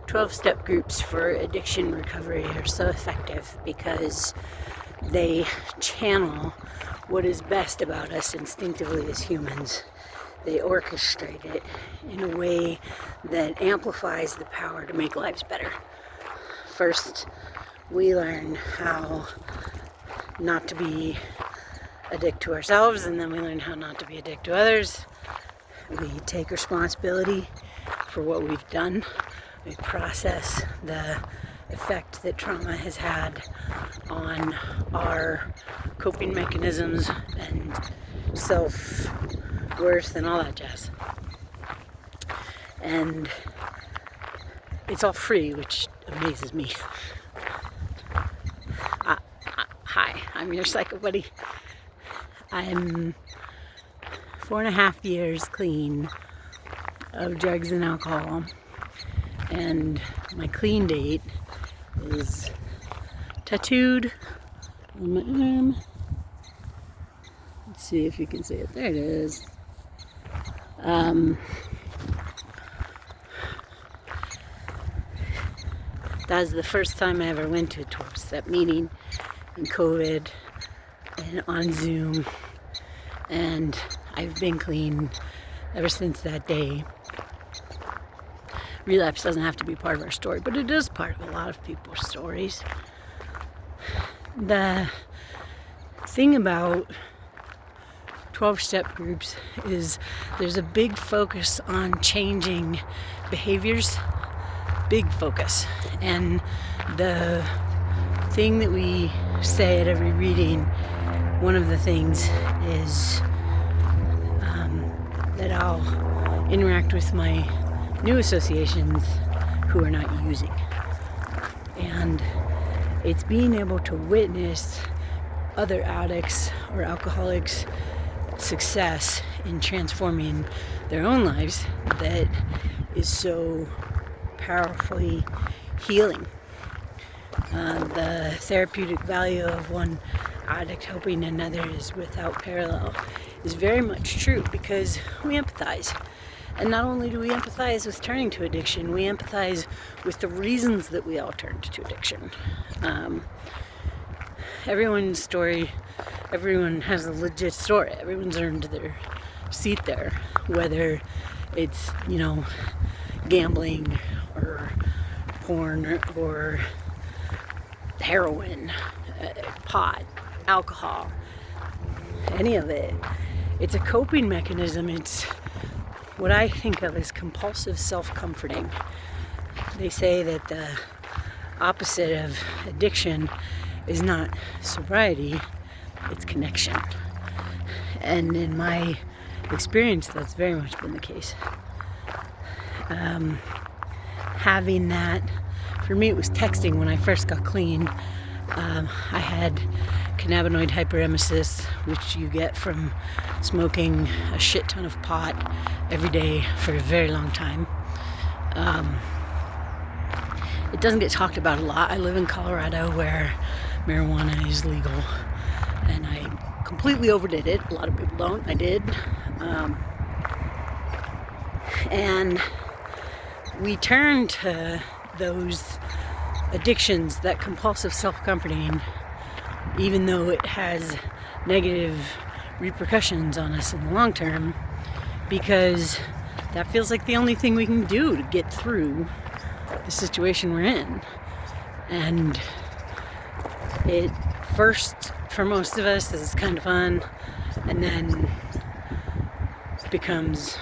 12-step groups for addiction recovery are so effective because they channel what is best about us instinctively as humans. They orchestrate it in a way that amplifies the power to make lives better. First, we learn how not to be a dick to ourselves, and then we learn how not to be a dick to others. We take responsibility for what we've done. We process the effect that trauma has had on our coping mechanisms and self-worth and all that jazz. And it's all free, which amazes me. Hi, I'm your PsychoBuddy. I'm 4.5 years clean of drugs and alcohol, and my clean date is tattooed on my arm. Let's see if you can see it. There it is. That was the first time I ever went to a 12-step meeting in COVID and on Zoom, and I've been clean ever since that day. Relapse doesn't have to be part of our story, but it is part of a lot of people's stories. The thing about 12-step groups is there's a big focus on changing behaviors, big focus. And the thing that we say at every reading, one of the things is that I'll interact with my new associations who are not using. And it's being able to witness other addicts or alcoholics' success in transforming their own lives that is so powerfully healing. The therapeutic value of one addict helping another is without parallel is very much true because we empathize. And not only do we empathize with turning to addiction, we empathize with the reasons that we all turned to addiction. Everyone's story, everyone has a legit story. Everyone's earned their seat there, whether it's, gambling or porn or heroin, pot, alcohol, any of it. It's a coping mechanism. It's what I think of as compulsive self-comforting. They say that the opposite of addiction is not sobriety, it's connection. And in my experience, that's very much been the case. Having that, for me it was texting when I first got clean. I had cannabinoid hyperemesis, which you get from smoking a shit ton of pot every day for a very long time. It doesn't get talked about a lot. I live in Colorado where marijuana is legal, and I completely overdid it. A lot of people don't. I did. And we turn to those addictions, that compulsive self-comforting, even though it has negative repercussions on us in the long term, because that feels like the only thing we can do to get through the situation we're in. And it first, for most of us, is kind of fun, and then becomes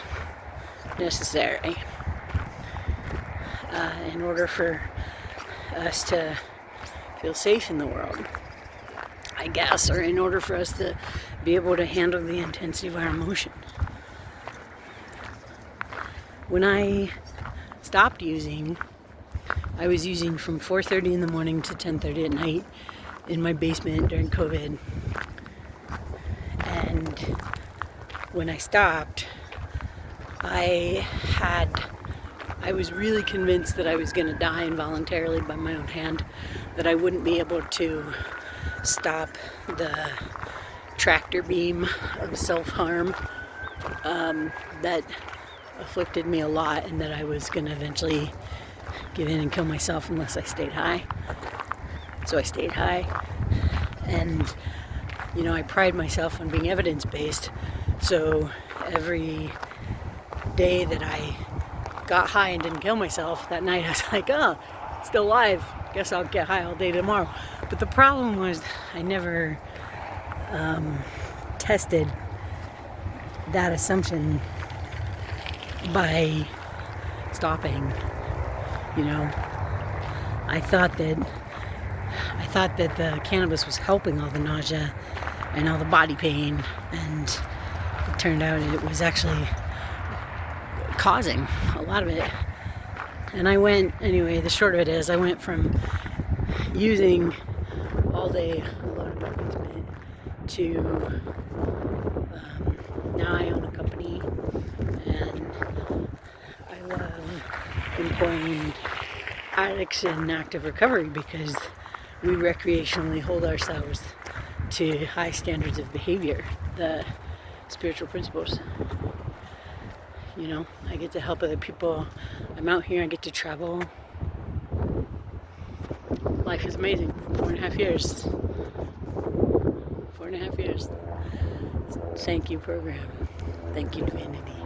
necessary in order for us to feel safe in the world, I guess, or in order for us to be able to handle the intensity of our emotion. When I stopped using, I was using from 4:30 in the morning to 10:30 at night in my basement during COVID. And when I stopped, I was really convinced that I was going to die involuntarily by my own hand, that I wouldn't be able to stop the tractor beam of self-harm that afflicted me a lot, and that I was going to eventually give in and kill myself unless I stayed high. So I stayed high. And, you know, I pride myself on being evidence-based. So every day that I got high and didn't kill myself, that night I was like, oh, still alive. Guess I'll get high all day tomorrow. But the problem was I never tested that assumption by stopping. You know, I thought that the cannabis was helping all the nausea and all the body pain, and it turned out it was actually causing a lot of it. And I went, anyway, the short of it is I went from using all day alone in my basement to now I own a company, and I love employing addicts in active recovery because we recreationally hold ourselves to high standards of behavior, the spiritual principles. You know, I get to help other people. I'm out here, I get to travel. Life is amazing. 4.5 years. 4.5 years. Thank you, program. Thank you, divinity.